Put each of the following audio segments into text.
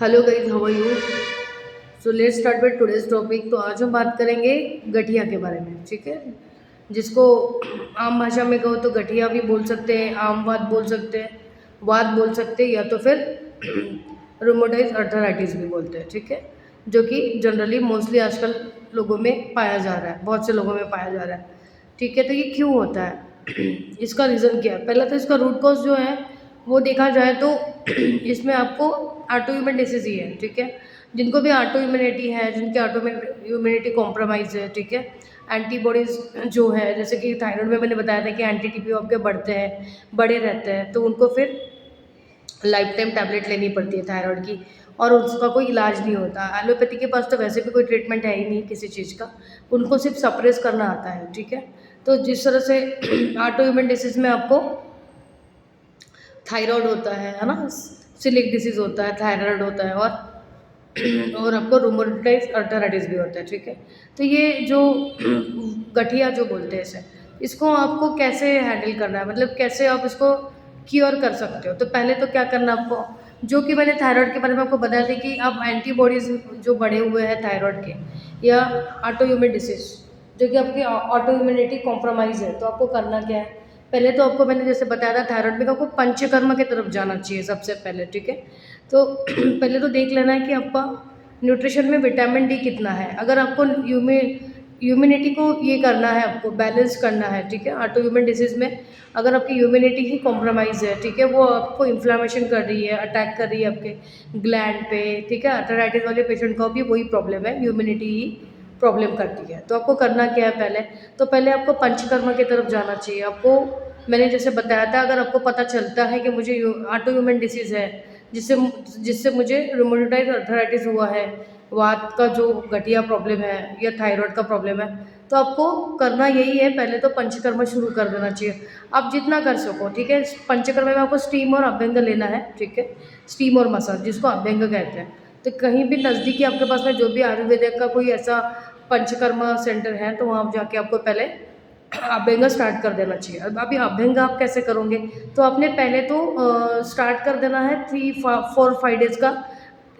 Hello guys, how are you. So let's start with today's topic. तो आज हम बात करेंगे गठिया के बारे में, ठीक है। जिसको आम भाषा में कहो तो गठिया भी बोल सकते हैं, आम वात बोल सकते हैं, वात बोल सकते हैं, या तो फिर रोमोटाइज अर्थराइटिस भी बोलते हैं, ठीक है। जो कि जनरली मोस्टली आजकल लोगों में पाया जा रहा है, बहुत से लोगों में पाया जा रहा है, ठीक है। तो ये क्यों होता है इसका रीज़न क्या है? पहले तो इसका रूट कॉज जो है वो देखा जाए तो इसमें आपको ऑटो इम्यून डिसीज ही है, ठीक है। जिनको भी ऑटो इम्यूनिटी है, जिनकी ऑटो इम्यूनिटी कॉम्प्रोमाइज़ है, ठीक है, एंटीबॉडीज़ जो है, जैसे कि थायराइड में मैंने बताया था कि एंटी टीपीओ आपके बढ़ते हैं, बड़े रहते हैं, तो उनको फिर लाइफ टाइम टैबलेट लेनी पड़ती है थायराइड की, और उसका कोई इलाज नहीं होता। एलोपैथी के पास तो वैसे भी कोई ट्रीटमेंट है ही नहीं किसी चीज़ का, उनको सिर्फ सप्रेस करना आता है, ठीक है। तो जिस तरह से ऑटो इम्यून डिसीज में आपको थायराइड होता है ना, सिलिक डिसीज होता है, थायराइड होता है, और आपको रूमेटाइड अर्थराइटिस भी होता है, ठीक है। तो ये जो गठिया जो बोलते हैं इसे, इसको आपको कैसे हैंडल करना है, मतलब कैसे आप इसको क्योर कर सकते हो। तो पहले तो क्या करना है आपको, जो कि मैंने थायराइड के बारे में आपको बताया था कि आप एंटीबॉडीज जो बढ़े हुए हैं थायराइड के, या ऑटो इम्यून डिसीज जो कि आपकी ऑटो इम्यूनिटी कॉम्प्रोमाइज़ है, तो आपको करना क्या है। पहले तो आपको मैंने जैसे बताया था थायराइड में आपको पंचकर्म की तरफ जाना चाहिए सबसे पहले, ठीक है। तो पहले तो देख लेना है कि आपका न्यूट्रिशन में विटामिन डी कितना है। अगर आपको ह्यूमिनिटी को ये करना है, आपको बैलेंस करना है, ठीक है। ऑटो इम्यून डिसीज में अगर आपकी ह्यूमिनिटी ही कॉम्प्रोमाइज़ है, ठीक है, वो आपको इन्फ्लामेशन कर रही है, अटैक कर रही है आपके ग्लैंड पे, ठीक है। अर्थराइटिस वाले पेशेंट को भी वही प्रॉब्लम है, ह्यूमिनिटी ही प्रॉब्लम करती है। तो आपको करना क्या है, पहले आपको पंचकर्मा की तरफ जाना चाहिए। आपको मैंने जैसे बताया था, अगर आपको पता चलता है कि मुझे ऑटो इम्यून डिसीज़ है, जिससे जिससे मुझे रूमेटाइड अर्थराइटिस हुआ है, वात का जो गठिया प्रॉब्लम है, या थायराइड का प्रॉब्लम है, तो आपको करना यही है, पहले तो पंचकर्मा शुरू कर देना चाहिए। आप जितना कर सको, ठीक है। पंचकर्मा में आपको स्टीम और अभ्यंग लेना है, ठीक है। स्टीम और मसाज, जिसको अभ्यंग कहते हैं। तो कहीं भी नज़दीकी आपके पास में जो भी आयुर्वेदिक का कोई ऐसा पंचकर्मा सेंटर है, तो वहाँ जाके आपको पहले अभ्यंग स्टार्ट कर देना चाहिए। अब अभी अभ्यंग आप कैसे करोगे, तो आपने पहले तो स्टार्ट कर देना है 3-4-5 डेज़ का,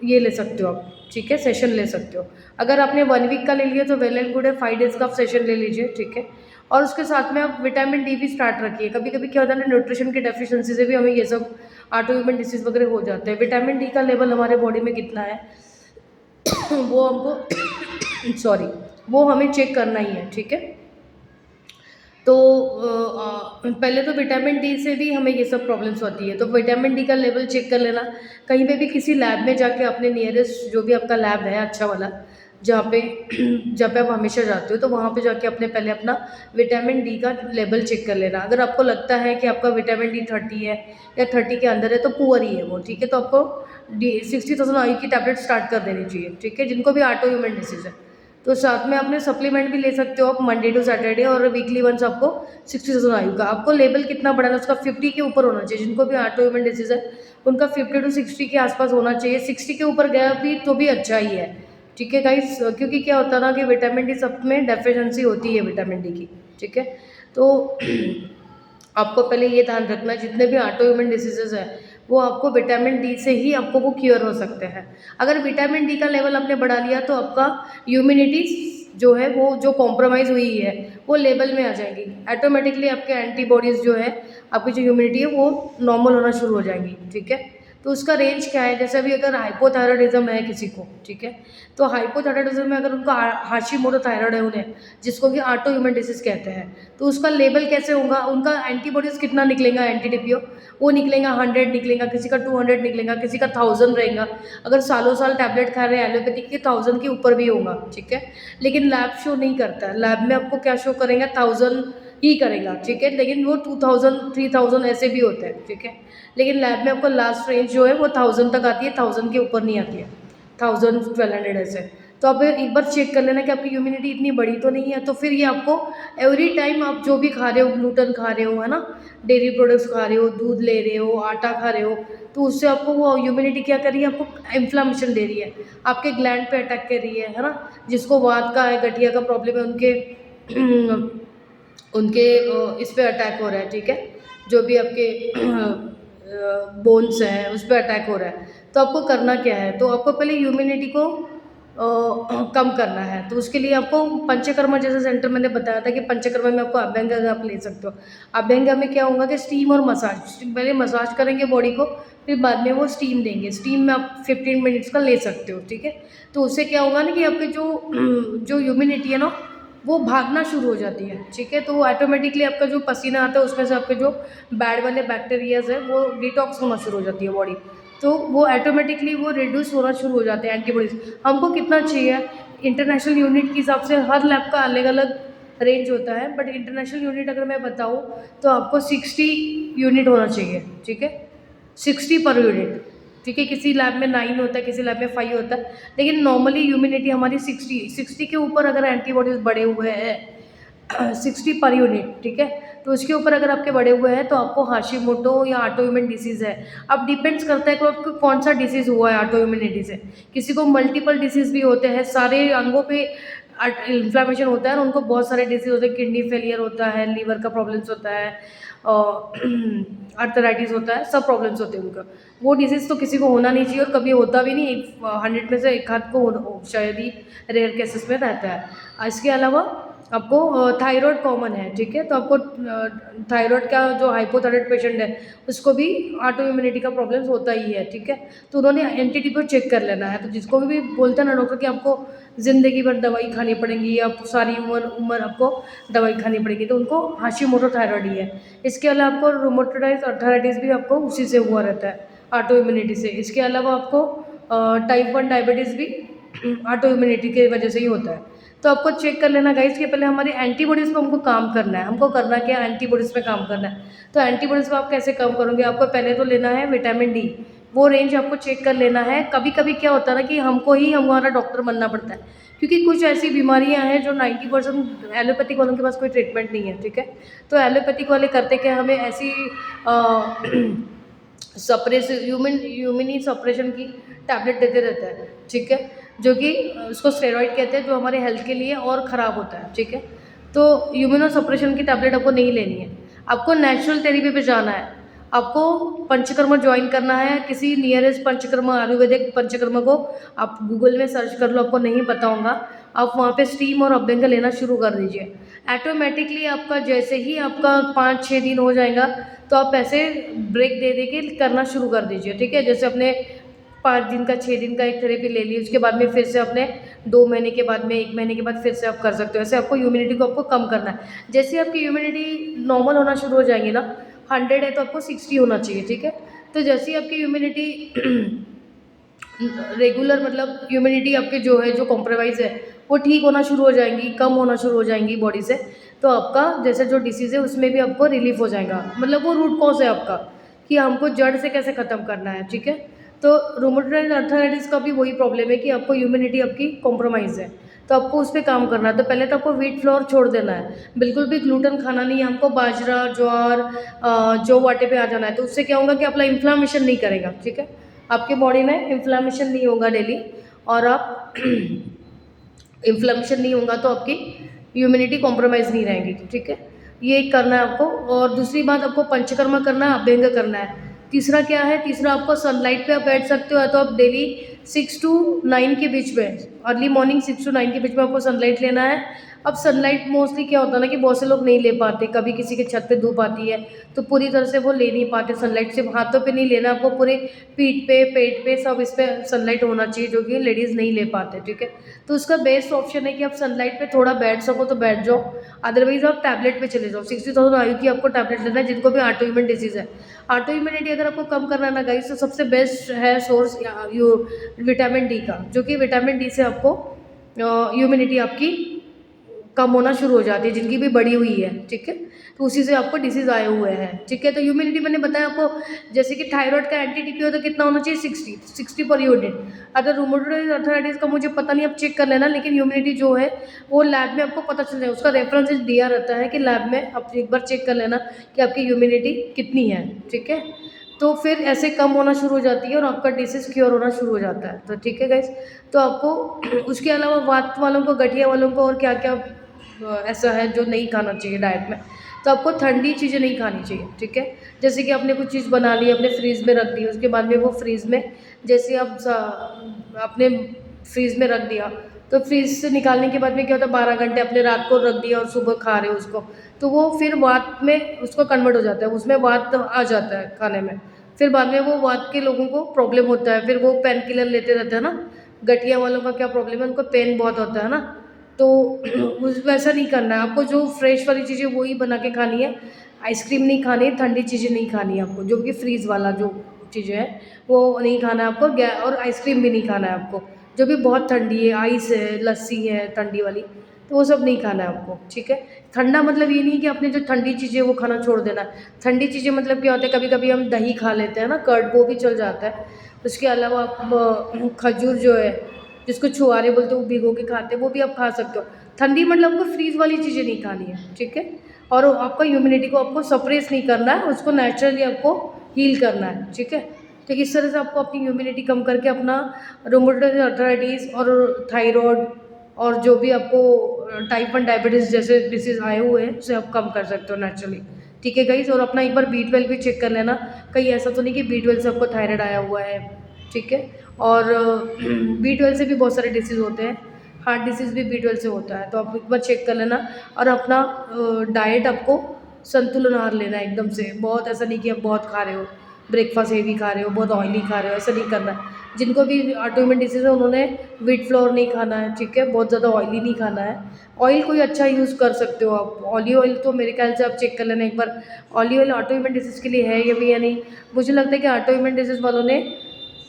ये ले सकते हो आप, ठीक है, सेशन ले सकते हो। अगर आपने 1 वीक का ले लिया तो वेल एंड गुड है, 5 डेज़ का आप सेशन ले लीजिए, ठीक है। और उसके साथ में आप विटामिन डी भी स्टार्ट रखिए। कभी कभी क्या होता है ना, न्यूट्रिशन की डेफिशिएंसी से भी हमें ये सब ऑटो इम्यून डिसीज वगैरह हो जाते हैं। विटामिन डी का लेवल हमारे बॉडी में कितना है वो हमको सॉरी, वो हमें चेक करना ही है, ठीक है। तो पहले तो विटामिन डी से भी हमें ये सब प्रॉब्लम्स होती है, तो विटामिन डी का लेवल चेक कर लेना। कहीं पे भी किसी लैब में जाके, अपने नियरेस्ट जो भी आपका लैब है अच्छा वाला, जहाँ पे जहाँ पे आप हमेशा जाते हो, तो वहाँ पे जाके अपने पहले अपना विटामिन डी का लेवल चेक कर लेना। अगर आपको लगता है कि आपका विटामिन डी 30 है, या 30 के अंदर है, तो पुअर ही है वो, ठीक है। तो आपको 60,000 आई की टैबलेट स्टार्ट कर देनी चाहिए, ठीक है, जिनको भी ऑटो इम्यून डिसीज है। तो साथ में आपने सप्लीमेंट भी ले सकते हो आप, मंडे टू सैटरडे, और वीकली वंस आपको 60,000 आयु का आपको लेवल कितना बढ़ाना है, उसका 50 के ऊपर होना चाहिए। जिनको भी ऑटो इम्यून डिसीज है, उनका 50 to 60 के आसपास होना चाहिए। 60 के ऊपर गया भी तो भी अच्छा ही है, ठीक है गाइस। क्योंकि क्या होता है ना कि विटामिन डी सब में डेफिशिएंसी होती है विटामिन डी की, ठीक है। तो आपको पहले ये ध्यान रखना है, जितने भी ऑटो इम्यून डिसीजेज है, वो आपको विटामिन डी से ही आपको वो क्योर हो सकते हैं। अगर विटामिन डी का लेवल आपने बढ़ा लिया, तो आपका इम्यूनिटी जो है, वो जो कॉम्प्रोमाइज़ हुई है, वो लेवल में आ जाएगी। ऑटोमेटिकली आपके एंटीबॉडीज़ जो है, आपकी जो इम्यूनिटी है, वो नॉर्मल होना शुरू हो जाएंगी, ठीक है। तो उसका रेंज क्या है, जैसे अभी अगर हाइपोथायरॉयडिज्म है किसी को, ठीक है, तो हाइपोथायरॉयडिज्म में अगर उनका हाशिमोटो थायराइड है उन्हें, जिसको कि ऑटो इम्यून डिसीज कहते हैं, तो उसका लेवल कैसे होगा, उनका एंटीबॉडीज कितना निकलेगा, एंटी टीपीओ वो निकलेगा 100 निकलेगा, किसी का 200 निकलेगा, किसी का 1000 रहेगा। अगर सालों साल टैबलेट खा रहे हैं एलोपैथिक के, 1000 के ऊपर भी होगा, ठीक है। लेकिन लैब शो नहीं करता है, लैब में आपको क्या शो करेंगे, 1000 ही करेगा, ठीक है। लेकिन वो 2000 3000 ऐसे भी होते हैं, ठीक है। लेकिन लैब में आपको लास्ट रेंज जो है वो 1000 तक आती है, 1000 के ऊपर नहीं आती है, 1000 1200 ऐसे। तो आप एक बार चेक कर लेना कि आपकी इम्यूनिटी इतनी बड़ी तो नहीं है। तो फिर ये आपको एवरी टाइम आप जो भी खा रहे हो, ग्लूटन खा रहे हो, है ना, डेयरी प्रोडक्ट्स खा रहे हो, दूध ले रहे हो, आटा खा रहे हो, तो उससे आपको वो इम्यूनिटी क्या कर रही है, आपको इन्फ्लामेशन दे रही है, आपके ग्लैंड पे अटैक कर रही है ना। जिसको वात का है, गठिया का प्रॉब्लम है, उनके उनके इस पे अटैक हो रहा है, ठीक है। जो भी आपके बोन्स हैं उस पे अटैक हो रहा है, तो आपको करना क्या है, तो आपको पहले ह्यूमिनिटी को कम करना है। तो उसके लिए आपको पंचकर्मा जैसे सेंटर मैंने बताया था कि पंचकर्मा में आपको अभ्यंग आप ले सकते हो। अभ्यंग में क्या होगा कि स्टीम और मसाज, पहले मसाज करेंगे बॉडी को, फिर बाद में वो स्टीम देंगे। स्टीम में आप 15 मिनट्स का ले सकते हो, ठीक है। तो उससे क्या होगा ना कि आपके जो जो ह्यूमिनिटी है ना वो भागना शुरू हो जाती है, ठीक है। तो वो ऑटोमेटिकली आपका जो पसीना आता है उसमें से आपके जो बैड वाले बैक्टीरियाज है वो डिटॉक्स होना शुरू हो जाती है बॉडी, तो वो ऑटोमेटिकली वो रिड्यूस होना शुरू हो जाते हैं एंटीबॉडीज। हमको कितना चाहिए, इंटरनेशनल यूनिट के हिसाब से हर लैब का अलग अलग रेंज होता है, बट इंटरनेशनल यूनिट अगर मैं बताऊँ तो आपको 60 यूनिट होना चाहिए, ठीक है। 60 पर यूनिट, ठीक है। किसी लैब में 9 होता है, किसी लैब में 5 होता है, लेकिन नॉर्मली ह्यूमिनिटी हमारी 60 के ऊपर अगर एंटीबॉडीज बढ़े हुए हैं 60 पर यूनिट, ठीक है। तो उसके ऊपर अगर आपके बढ़े हुए हैं तो आपको हाशिमोटो या ऑटोइम्यून डिसीज़ है। अब डिपेंड्स करता है कि आपको कौन सा डिसीज़ हुआ है ऑटोइम्यूनिटी से। किसी को मल्टीपल डिसीज़ भी होते हैं, सारे अंगों पे इन्फ्लामेशन होता है और उनको बहुत सारे डिसीज़ होते हैं, किडनी फेलियर होता है, लीवर का प्रॉब्लम्स होता है, अर्थराइटिस होता है, सब प्रॉब्लम्स होते हैं उनका। वो डिसीज़ तो किसी को होना नहीं चाहिए और कभी होता भी नहीं, 100 में से एक आध को शायद ही रेयर केसेस में रहता है। इसके अलावा आपको थायराइड कॉमन है, ठीक है। तो आपको थायराइड का जो हाइपोथायराइड पेशेंट है उसको भी ऑटो इम्यूनिटी का प्रॉब्लम्स होता ही है, ठीक है। तो उन्होंने एंटीटी को चेक कर लेना है। तो जिसको भी बोलते हैं ना डॉक्टर कि आपको ज़िंदगी भर दवाई खानी पड़ेगी या सारी उम्र उम्र आपको दवाई खानी पड़ेगी, तो उनको हाशिमोटो थायराइड ही है। इसके अलावा आपको रूमेटॉइड अर्थराइटिस भी आपको उसी से हुआ रहता है, ऑटो इम्यूनिटी से। इसके अलावा आपको टाइप 1 डायबिटीज़ भी ऑटो इम्यूनिटी की वजह से ही होता है। तो आपको चेक कर लेना गाइस कि पहले हमारी एंटीबॉडीज़ पे हमको काम करना है। हमको करना क्या है, एंटीबॉडीज़ पे काम करना है। तो एंटीबॉडीज़ पे आप कैसे काम करोगे, आपको पहले तो लेना है विटामिन डी, वो रेंज आपको चेक कर लेना है। कभी-कभी क्या होता है ना कि हमको ही हमारा डॉक्टर बनना पड़ता है, क्योंकि कुछ ऐसी बीमारियाँ हैं जो 90% एलोपैथिक वालों के पास कोई ट्रीटमेंट नहीं है, ठीक है। तो एलोपैथिक वाले करते क्या, हमें ऐसी सप्रेस ह्यूमनी सप्रेशन की टैबलेट देते रहता है, ठीक है, जो कि उसको स्टेरॉइड कहते हैं, जो हमारे हेल्थ के लिए और ख़राब होता है, ठीक है। तो ह्यूमनो सप्रेशन की टैबलेट आपको नहीं लेनी है, आपको नेचुरल थेरेपी पे जाना है। आपको पंचकर्मा ज्वाइन करना है, किसी नियरेस्ट पंचकर्मा आयुर्वेदिक पंचकर्मा को आप गूगल में सर्च कर लो, आपको नहीं पता होगा, आप वहाँ पे स्टीम और अभ्यंग लेना शुरू कर दीजिए। ऑटोमेटिकली आपका जैसे ही आपका 5-6 दिन हो जाएगा तो आप ऐसे ब्रेक दे दे के करना शुरू कर दीजिए, ठीक है। जैसे अपने 5 दिन का 6 दिन का एक थेरेपी ले ली, उसके बाद में फिर से अपने 2 महीने के बाद में 1 महीने के बाद फिर से आप कर सकते हो। ऐसे आपको ह्यूमिनिटी को आपको कम करना है। जैसे आपकी ह्यूमिनिटी नॉर्मल होना शुरू हो जाएंगी ना, 100 है तो आपको 60 होना चाहिए, ठीक है। तो जैसे ही आपकी ह्यूमिनिटी रेगुलर मतलब ह्यूमिडिटी आपके जो है जो कॉम्प्रोमाइज़ है वो ठीक होना शुरू हो जाएंगी, कम होना शुरू हो जाएंगी बॉडी से, तो आपका जैसे जो डिसीज़ है उसमें भी आपको रिलीफ हो जाएगा। मतलब वो रूट कॉज है आपका कि हमको जड़ से कैसे ख़त्म करना है, ठीक है। तो रूमेटॉइड अर्थराइटिस का भी वही प्रॉब्लम है कि आपको ह्यूमिडिटी आपकी कॉम्प्रोमाइज़ है, तो आपको उस पर काम करना है। तो पहले तो आपको व्हीट फ्लोर छोड़ देना है, बिल्कुल भी ग्लूटेन खाना नहीं है हमको, बाजरा ज्वार जौ आटे पे आ जाना है। तो उससे क्या होगा कि आपका इन्फ्लामेशन नहीं करेगा, ठीक है, आपकी बॉडी में इन्फ्लामेशन नहीं होगा डेली, और आप इन्फ्लेमेशन नहीं होगा तो आपकी ह्यूमिनिटी कॉम्प्रोमाइज़ नहीं रहेगी, ठीक है। ये करना है आपको। और दूसरी बात, आपको पंचकर्मा करना है, अभ्यंग करना है। तीसरा क्या है, तीसरा आपको सनलाइट पे आप बैठ सकते हो, या तो आप डेली 6 to 9 के बीच में, अर्ली मॉर्निंग 6 to 9 के बीच में आपको सनलाइट लेना है। अब सनलाइट मोस्टली क्या होता है ना कि बहुत से लोग नहीं ले पाते, कभी किसी के छत पे धूप आती है तो पूरी तरह से वो ले नहीं पाते सनलाइट। सिर्फ हाथों पे नहीं लेना, आपको पूरे पीठ पे, पेट पे, सब इस पे सनलाइट होना चाहिए, जो कि लेडीज़ नहीं ले पाते, ठीक है। तो उसका बेस्ट ऑप्शन है कि आप सनलाइट पे थोड़ा बैठ सको तो बैठ जाओ, अदरवाइज आप टैबलेट पे चले जाओ। 60,000 आयु की आपको टैबलेट लेना है, जिनको भी ऑटो इम्यून डिसीज़ है। ऑटो इम्यूनिटी अगर आपको कम करना है ना गाइस, तो सबसे बेस्ट है सोर्स विटामिन डी का, जो कि विटामिन डी से आपको ह्यूमिनिटी आपकी कम होना शुरू हो जाती है, जिनकी भी बढ़ी हुई है, ठीक है। तो उसी से आपको डिसीज़ आए हुए हैं, ठीक है। तो ह्यूमिनिटी मैंने बताया आपको, जैसे कि थायराइड का एंटी-टीपी हो तो कितना होना चाहिए, 60 पर यूनिट। अगर रूमेटॉइड अर्थराइटिस का मुझे पता नहीं, आप चेक कर लेना, लेकिन ह्यूमिनिटी जो है वो लैब में आपको पता चल जाएगा, उसका रेफरेंस दिया रहता है कि लैब में आप एक बार चेक कर लेना कि आपकी ह्यूमिनिटी कितनी है, ठीक है। तो फिर ऐसे कम होना शुरू हो जाती है और आपका डिसीज़ क्योर होना शुरू हो जाता है। तो ठीक है गाइस, तो आपको उसके अलावा वात वालों को, गठिया वालों को और क्या क्या ऐसा है जो नहीं खाना चाहिए डाइट में। तो आपको ठंडी चीज़ें नहीं खानी चाहिए, ठीक है। जैसे कि आपने कुछ चीज़ बना ली, अपने फ्रीज़ में रख दी, उसके बाद में वो फ्रीज़ में जैसे आप आपने फ्रीज़ में रख दिया, तो फ्रीज़ से निकालने के बाद में क्या होता है, 12 घंटे आपने रात को रख दिया और सुबह खा रहे हो उसको, तो वो फिर वात में उसको कन्वर्ट हो जाता है, उसमें वात आ जाता है खाने में। फिर बाद में वो वात के लोगों को प्रॉब्लम होता है, फिर वो पेन किलर लेते रहते हैं ना। गठिया वालों का क्या प्रॉब्लम है, उनको पेन बहुत होता है ना। तो उस वैसा नहीं करना है आपको, जो फ्रेश वाली चीज़ें वही बना के खानी है। आइसक्रीम नहीं खानी है, ठंडी चीज़ें नहीं खानी है आपको, जो कि फ्रीज़ वाला जो चीज़ें हैं वो नहीं खाना है आपको। और आइसक्रीम भी नहीं खाना है आपको, जो भी बहुत ठंडी है, आइस है, लस्सी है ठंडी वाली, तो वो सब नहीं खाना है आपको, ठीक है। ठंडा मतलब ये नहीं कि आपने जो ठंडी चीज़ें वो खाना छोड़ देना है। ठंडी चीज़ें मतलब क्या होता है, कभी कभी हम दही खा लेते हैं ना, कर्ड, वो भी चल जाता है। उसके अलावा आप खजूर जो है, जिसको छुआरे बोलते हैं, वो भिगो के खाते हैं, वो भी आप खा सकते हो। ठंडी मतलब आपको फ्रीज वाली चीज़ें नहीं खानी है, ठीक है। और आपका इम्यूनिटी को आपको सप्रेस नहीं करना है, उसको नेचुरली आपको हील करना है, ठीक है। तो इस तरह से आपको अपनी इम्यूनिटी कम करके अपना रूमेटॉइड अर्थराइटिस और थायराइड और जो भी आपको टाइप 1 डायबिटीज़ जैसे डिसीज़ आए हुए हैं, उसे आप कम कर सकते हो नेचुरली, ठीक है गाइस। और अपना एक बार B12 भी चेक कर लेना, कहीं ऐसा तो नहीं कि B12 से आपको थायराइड आया हुआ है, ठीक है। और B12 से भी बहुत सारे डिसीज़ होते हैं, हार्ट डिसीज़ भी B12 से होता है, तो आप एक बार चेक कर लेना। और अपना डाइट आपको संतुलन आहार लेना है एकदम से, बहुत ऐसा नहीं कि आप बहुत खा रहे हो, ब्रेकफास्ट हेवी खा रहे हो, बहुत ऑयली खा रहे हो, ऐसा नहीं करना है। जिनको भी ऑटोइम्यून डिसीज़ है उन्होंने व्हीट फ्लोर नहीं खाना है, ठीक है, बहुत ज़्यादा ऑयली नहीं खाना है। ऑयल कोई अच्छा यूज़ कर सकते हो आप, ऑलिव ऑयल तो मेरे ख्याल से आप चेक कर लेना एक बार, ऑलिव ऑयल ऑटोइम्यून डिसीज़ के लिए है या भी या नहीं। मुझे लगता है कि ऑटोइम्यून डिसीज़ वालों ने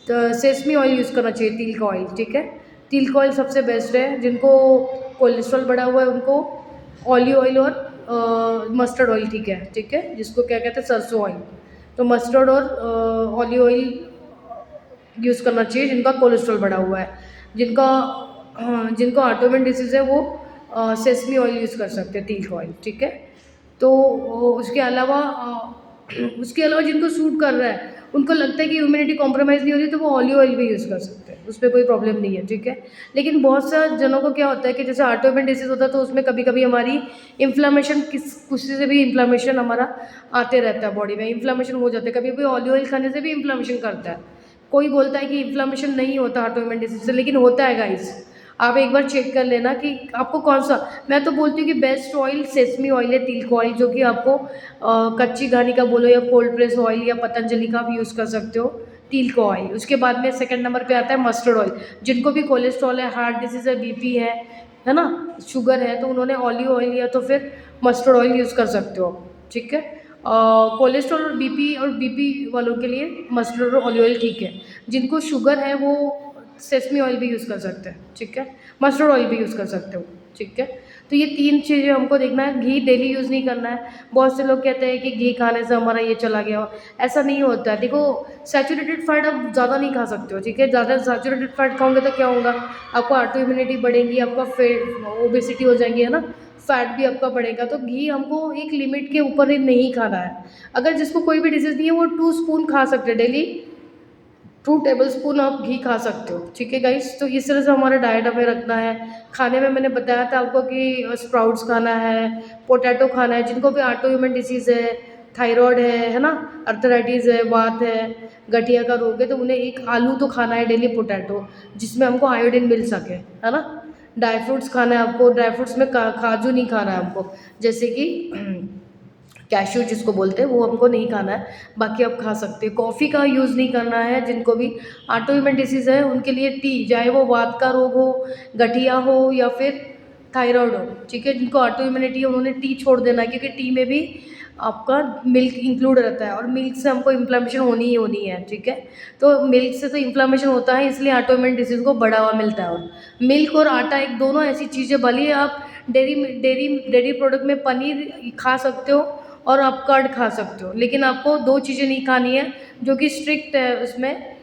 तो सेसमी ऑयल यूज़ करना चाहिए, तिल का ऑयल, ठीक है। तिल का ऑयल सबसे बेस्ट है। जिनको कोलेस्ट्रॉल बढ़ा हुआ है उनको ऑलिव ऑयल और मस्टर्ड ऑयल ठीक है, जिसको क्या कहते हैं, सरसों ऑयल। तो मस्टर्ड और ऑलिव ऑयल यूज़ करना चाहिए जिनका कोलेस्ट्रॉल बढ़ा हुआ है। जिनका जिनको ऑटोइम्यून डिसीज़ है वो सेसमी ऑयल यूज़ कर सकते हैं, तिल का ऑयल, ठीक है। तो उसके अलावा जिनको सूट कर रहा है, उनको लगता है कि इम्यूनिटी कॉम्प्रोमाइज़ नहीं हो रही, तो वो ऑलिव ऑयल भी यूज़ कर सकते हैं, उसमें कोई प्रॉब्लम नहीं है, ठीक है। लेकिन बहुत सा जनों को क्या होता है कि जैसे ऑटोइम्यून डिसीज़ होता है तो उसमें कभी-कभी हमारी इन्फ्लेमेशन किसी से भी इन्फ्लेमेशन हमारा आते रहता है, बॉडी में इन्फ्लेमेशन हो जाता है, कभी-कभी ऑलिव ऑयल खाने से भी इन्फ्लेमेशन करता है। कोई बोलता है कि इन्फ्लेमेशन नहीं होता ऑटोइम्यून डिसीज़ से, लेकिन होता है गाइस। आप एक बार चेक कर लेना कि आपको कौन-सा। मैं तो बोलती हूँ कि बेस्ट ऑयल सेसमी ऑयल है, तिल का ऑयल, जो कि आपको कच्ची घानी का बोलो या कोल्ड प्रेस ऑयल या पतंजलि का भी यूज़ कर सकते हो, तिल का ऑयल। उसके बाद में सेकंड नंबर पे आता है मस्टर्ड ऑयल। जिनको भी कोलेस्ट्रॉल है, हार्ट डिसीज़ है, बीपी है ना, शुगर है, तो उन्होंने ऑलिव ऑयल या तो फिर मस्टर्ड ऑयल यूज़ कर सकते हो, ठीक है। कोलेस्ट्रॉल और बीपी वालों के लिए मस्टर्ड और ऑलिव ऑयल ठीक है। जिनको शुगर है वो सेसमी ऑयल भी यूज़ कर सकते हैं, ठीक है। मस्टर्ड ऑयल भी यूज़ कर सकते हो, ठीक है। तो ये 3 चीज़ें हमको देखना है। घी डेली यूज़ नहीं करना है। बहुत से लोग कहते हैं कि घी खाने से हमारा ये चला गया, ऐसा नहीं होता है। देखो, सैचुरेटेड फैट आप ज़्यादा नहीं खा सकते हो, ठीक है। ज़्यादा सैचुरेटेड फैट खाओगे तो क्या होगा, आपको ऑटो इम्यूनिटी बढ़ेगी, आपका ओबेसिटी हो जाएगी, है ना, फैट भी आपका बढ़ेगा। तो घी हमको एक लिमिट के ऊपर ही नहीं खाना है। अगर जिसको कोई भी डिसीज़ नहीं है वो 2 स्पून खा सकते हैं डेली, 2 टेबलस्पून आप घी खा सकते हो, ठीक है गाइस। तो इस तरह से हमारा डाइट हमें रखना है। खाने में मैंने बताया था आपको कि स्प्राउट्स खाना है, पोटैटो खाना है। जिनको भी ऑटो इम्यून डिसीज़ है, थायराइड है ना, अर्थराइटिस है, वात है, गठिया का रोग है, तो उन्हें एक आलू तो खाना है डेली, पोटैटो, जिसमें हमको आयोडीन मिल सके, है ना। ड्राई फ्रूट्स खाना है आपको, ड्राई फ्रूट्स में काजू नहीं खाना है हमको, जैसे कि कैश्यू जिसको बोलते हैं, वो हमको नहीं खाना है। बाकी आप खा सकते हैं। कॉफ़ी का यूज़ नहीं करना है। जिनको भी ऑटो इम्यून डिसीज़ है उनके लिए टी, चाहे वो वात का रोग हो, गठिया हो या फिर थायराइड हो, ठीक है। जिनको ऑटो इम्यूनिटी है उन्होंने टी छोड़ देना है, क्योंकि टी में भी आपका मिल्क इंक्लूड रहता है और मिल्क से हमको इन्फ्लेमेशन होनी ही होनी है, ठीक है। तो मिल्क से तो इन्फ्लेमेशन होता है, इसलिए ऑटो इम्यून डिसीज़ को बढ़ावा मिलता है। और मिल्क और आटा एक दोनों ऐसी चीज़ें, भले ही आप डेयरी प्रोडक्ट में पनीर खा सकते हो और आप कर्ड खा सकते हो, लेकिन आपको 2 चीज़ें नहीं खानी है जो कि स्ट्रिक्ट है उसमें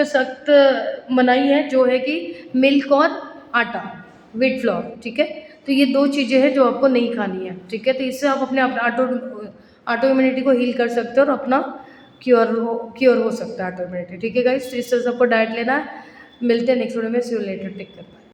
सख्त मनाही है, जो है कि मिल्क और आटा, व्हीट फ्लोर, ठीक है। तो ये 2 चीज़ें हैं जो आपको नहीं खानी है, ठीक है। तो इससे आप अपने ऑटो इम्यूनिटी को हील कर सकते हो और अपना क्योर हो सकता है ऑटो इम्यूनिटी, ठीक है गाइस। तो इस तरह से आपको डाइट लेना है। मिलते हैं नेक्स्ट वीडियो में, सी यू लेटर, टेक केयर।